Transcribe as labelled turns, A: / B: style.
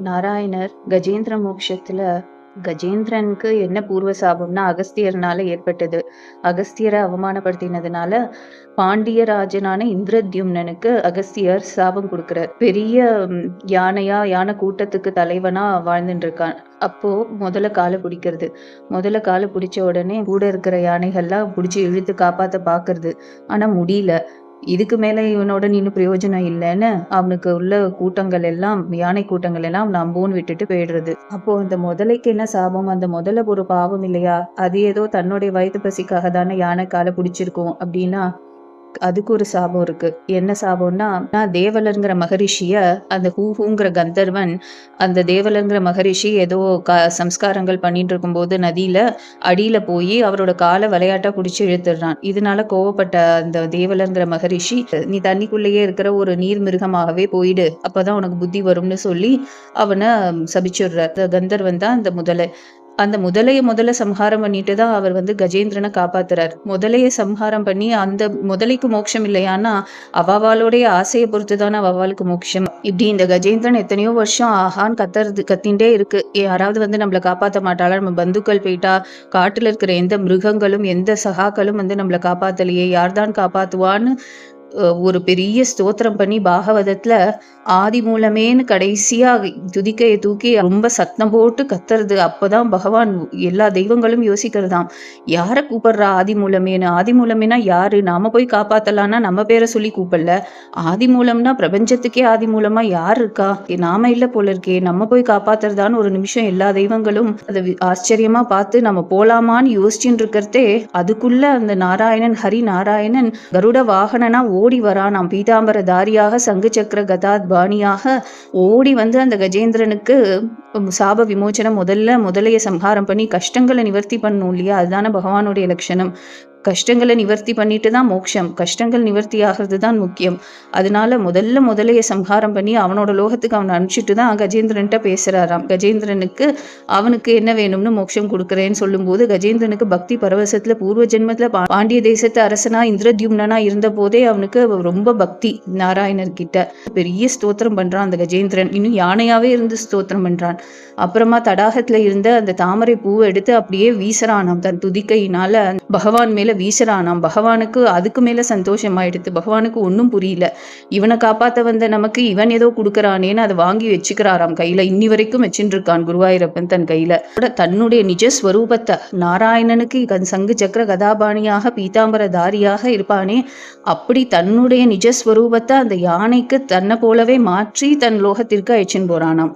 A: நாராயணர் கஜேந்திர மோட்சத்துல கஜேந்திரனுக்கு என்ன பூர்வ சாபம்னா அகஸ்தியர்னால ஏற்பட்டது. அகஸ்தியரை அவமானப்படுத்தினதுனால பாண்டியராஜனான இந்திரத்யும்னனுக்கு அகஸ்தியர் சாபம் கொடுக்கிறார். பெரிய யானை கூட்டத்துக்கு தலைவனா வாழ்ந்துட்டு இருக்கான். அப்போ முதல்ல காலை பிடிக்கிறது. முதல்ல காலை பிடிச்ச உடனே கூட இருக்கிற யானைகள்லாம் பிடிச்சி இழுத்து காப்பாத்த பாக்குறது. ஆனா முடியல. இதுக்கு மேல இவனோட நின்னு பிரயோஜனம் இல்லைன்னு அவனுக்கு உள்ள கூட்டங்கள் எல்லாம் யானை கூட்டங்கள் எல்லாம் நம்போன்னு விட்டுட்டு போயிடுறது. அப்போ அந்த முதலைக்கு என்ன சாபம்? அந்த முதல்ல ஒரு பாவம் இல்லையா? அது ஏதோ தன்னுடைய வயிற்று பசிக்காக தானே யானை காலை பிடிச்சிருக்கும் அப்படின்னா அதுக்கு ஒரு சாபம் இருக்கு. என்ன சாபம்னா தேவலருங்கிற மகரிஷிய அந்த ஹூங்கிற கந்தர்வன் அந்த தேவலருங்கிற மகரிஷி ஏதோ சம்ஸ்காரங்கள் பண்ணிட்டு இருக்கும்போது நதியில அடியில போய் அவரோட காலை விளையாட்டா பிடிச்சி இழுத்துடுறான். இதனால கோவப்பட்ட அந்த தேவலருங்கிற மகரிஷி, நீ தண்ணிக்குள்ளேயே இருக்கிற ஒரு நீர் மிருகமாகவே போயிடு, அப்பதான் உனக்கு புத்தி வரும்னு சொல்லி அவனை சபிச்சுடுற. கந்தர்வன் தான் அந்த அந்த முதல்ல சம்ஹாரம் பண்ணிட்டு தான் அவர் கஜேந்திரனை காப்பாத்துறார். முதலைய சம்ஹாரம் பண்ணி அந்த முதலைக்கு மோட்சம் இல்லையானா அவாவாளுடைய ஆசையை பொறுத்துதானே அவாவாளுக்கு மோட்சம். இப்படி இந்த கஜேந்திரன் எத்தனையோ வருஷம் ஆஹான்னு கத்திண்டே இருக்கு. யாராவது நம்மளை காப்பாற்ற மாட்டாளா? நம்ம பந்துக்கள் போயிட்டா, காட்டுல இருக்கிற எந்த மிருகங்களும் எந்த சகாக்களும் நம்மளை காப்பாத்தலையே, யார்தான் காப்பாத்துவான்னு ஒரு பெரிய ஸ்தோத்திரம் பண்ணி பாகவதத்துல ஆதி மூலமேன்னு கடைசியா துதிக்கையை தூக்கி ரொம்ப சத்தம் போட்டு கத்துறது. அப்பதான் பகவான் எல்லா தெய்வங்களும் யோசிக்கிறதாம், யார கூப்பிடுறா ஆதி மூலமேன்னு? ஆதி மூலமேனா யாரு? நாம போய் காப்பாத்தலான்னா நம்ம பேரை சொல்லி கூப்பிடல. ஆதி மூலம்னா பிரபஞ்சத்துக்கே ஆதி மூலமா யார் இருக்கா? நாம இல்ல போல இருக்கே, நம்ம போய் காப்பாத்துறதான்னு ஒரு நிமிஷம் எல்லா தெய்வங்களும் அதை ஆச்சரியமா பார்த்து நம்ம போலாமான்னு யோசிச்சுட்டு இருக்கிறதே, அதுக்குள்ள அந்த நாராயணன் ஹரி நாராயணன் கருட வாகனனா ஓடி வரானாம். பீதாம்பர தாரியாக சங்கு சக்கர கதாத் பாணியாக ஓடி அந்த கஜேந்திரனுக்கு சாப விமோச்சனம் முதலைய சம்ஹாரம் பண்ணி கஷ்டங்களை நிவர்த்தி பண்ணணும் இல்லையா? அதுதானே பகவானுடைய லட்சணம். கஷ்டங்களை நிவர்த்தி பண்ணிட்டு தான் மோட்சம். கஷ்டங்கள் நிவர்த்தி ஆகிறது தான் முக்கியம். அதனால முதலைய சம்ஹாரம் பண்ணி அவனோட லோகத்துக்கு அவனை அனுப்பிச்சிட்டு தான் கஜேந்திரன்ட்ட பேசுறாராம். கஜேந்திரனுக்கு அவனுக்கு என்ன வேணும்னு மோட்சம் கொடுக்குறேன்னு சொல்லும்போது கஜேந்திரனுக்கு பக்தி பரவசத்துல பூர்வ ஜென்மத்துல பாண்டிய தேசத்து அரசனா இந்திரத்யும்னனா இருந்த போதே அவனுக்கு ரொம்ப பக்தி நாராயணர் கிட்ட. பெரிய ஸ்தோத்திரம் பண்றான் அந்த கஜேந்திரன். இன்னும் யானையாவே இருந்து ஸ்தோத்திரம் பண்றான். அப்புறமா தடாகத்துல இருந்த அந்த தாமரை பூவை எடுத்து அப்படியே வீசறானாம் தன் துதிக்கையினால பகவான் மேல வீசறானாம். பகவானுக்கு அதுக்கு மேல சந்தோஷமாயிடுது. பகவானுக்கு ஒன்னும் புரியல. இவனை காப்பாத்த நமக்கு இவன் ஏதோ கொடுக்கறானேன்னு அதை வாங்கி வச்சுக்கிறாராம் கையில. இன்னி வரைக்கும் வச்சுட்டு இருக்கான் குருவாயூரப்பன் தன் கையில. தன்னுடைய நிஜஸ்வரூபத்தை நாராயணனுக்கு சங்கு சக்கர கதாபாணியாக பீதாம்பர தாரியாக இருப்பானே, அப்படி தன்னுடைய நிஜஸ்வரூபத்தை அந்த யானைக்கு தன்னை போலவே மாற்றி தன் லோகத்திற்கு அழைச்சின்னு போறானாம்.